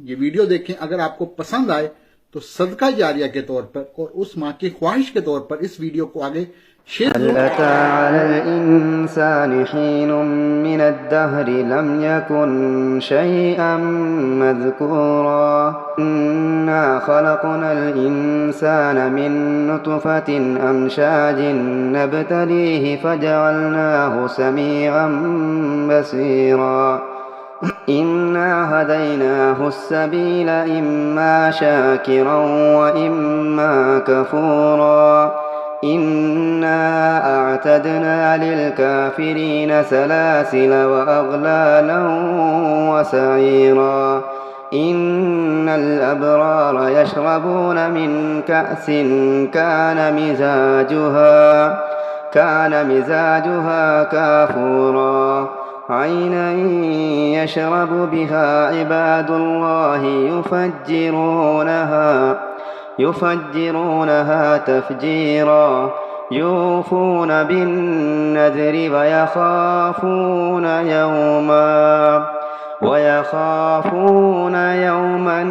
ये वीडियो देखें। अगर आपको पसंद आए तो सदका जारिया के तौर पर और उस माँ की ख्वाहिश के तौर पर इस वीडियो को आगे शेयर هل أتى على الإنسان حين من الدهر لم يكن شيئا مذكورا إنا خلقنا الإنسان من نطفة أمشاج نبتليه فجعلناه سميعا بصيرا إنا هديناه السبيل إما شاكرا وإما كفورا إنا أعتدنا للكافرين سلاسل وأغلالا وسعيرا إن الأبرار يشربون من كأس كان مزاجها كافورا عينا يشرب بها عباد الله يفجرونها تفجيرا يوفون بالنذر ويخافون يوما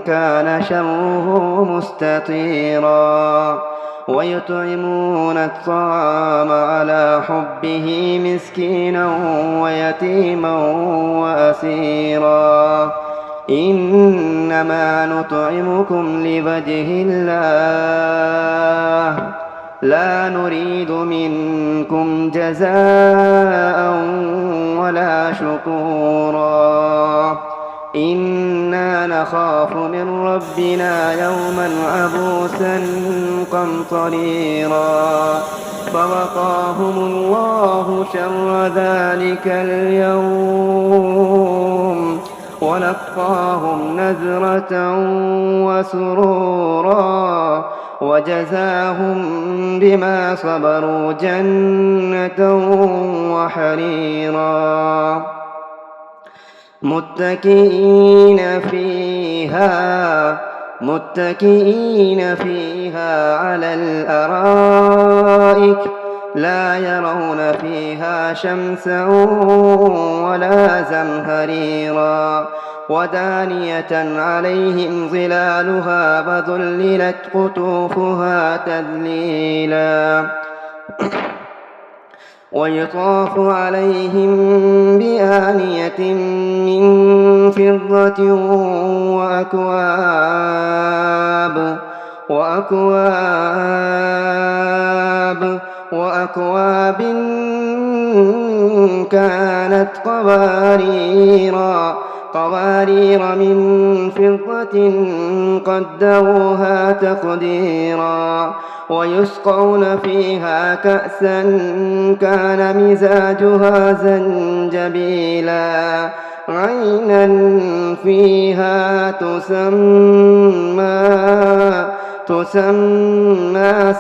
كان شره مستطيرا ويطعمون الطعام على حبه مسكينا ويتيما وأسيرا إنما نطعمكم لوجه الله لا نريد منكم جزاء ولا شكورا إنا نخاف من ربنا يوما عبوسا قمطريرا فوقاهم الله شر ذلك اليوم ولقاهم نذرة وسرورا وجزاهم بما صبروا جنة وحريرا متكئين فيها على الأرائك لا يرون فيها شمسا ولا زمهريرا ودانية عليهم ظلالها وذللت قطوفها تذليلا ويطاف عليهم بآنية من فضة وأكواب كانت قوارير من فضة قدروها تقديرا ويسقون فيها كأسا كان مزاجها زنجبيلا عينا فيها تسمى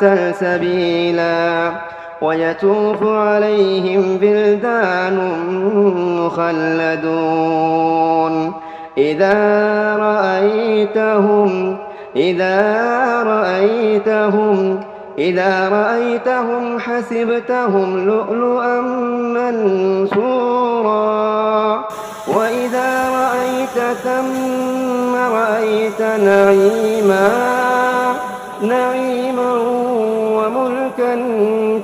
سلسبيلا ويطوف عليهم بلدان مخلدون إذا رأيتهم حسبتهم لؤلؤا منثورا وإذا رأيت ثم رأيت نعيما وملكا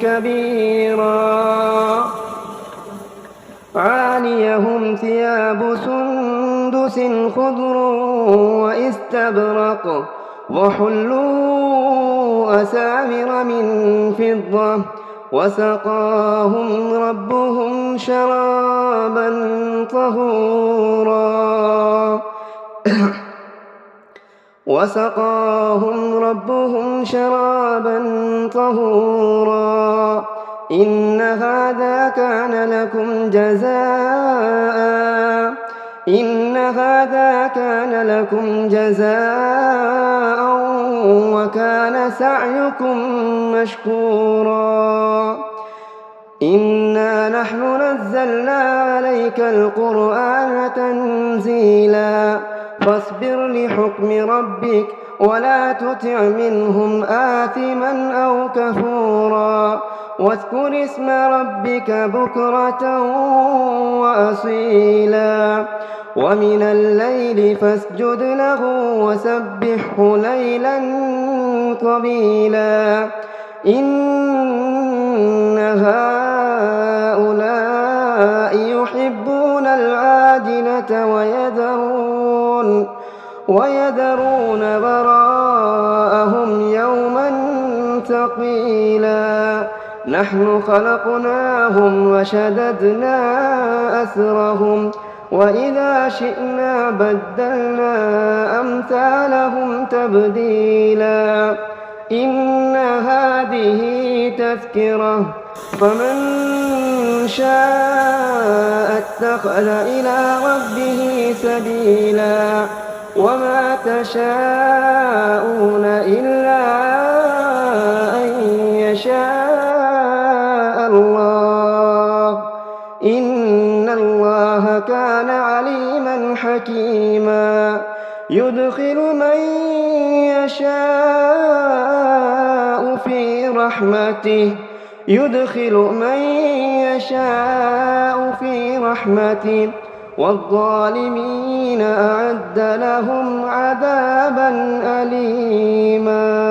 كبيرا عاليهم ثياب سندس خضر واستبرق وحلوا أساور من فضة وسقاهم ربهم شرابا طهورا إن هذا كان لكم جزاء وكان سعيكم مشكورا إنا نحن نزلنا عليك القرآن تنزيلا فاصبر لحكم ربك ولا تطع منهم آثما أو كفورا واذكر اسم ربك بكرة وأصيلا ومن الليل فاسجد له وسبحه ليلا طويلا إن هؤلاء يحبون العاجلة ويذرون وراءهم يوما ثقيلا نحن خلقناهم وشددنا أسرهم وإذا شئنا بدلنا أمثالهم تبديلا إن هذه تذكرة فمن شاء اتخذ إلى ربه سبيلا وما تشاءون إلا أن يشاء الله إن الله كان عليما حكيما يدخل من يشاء في رحمته والظالمين أعد لهم عذابا أليما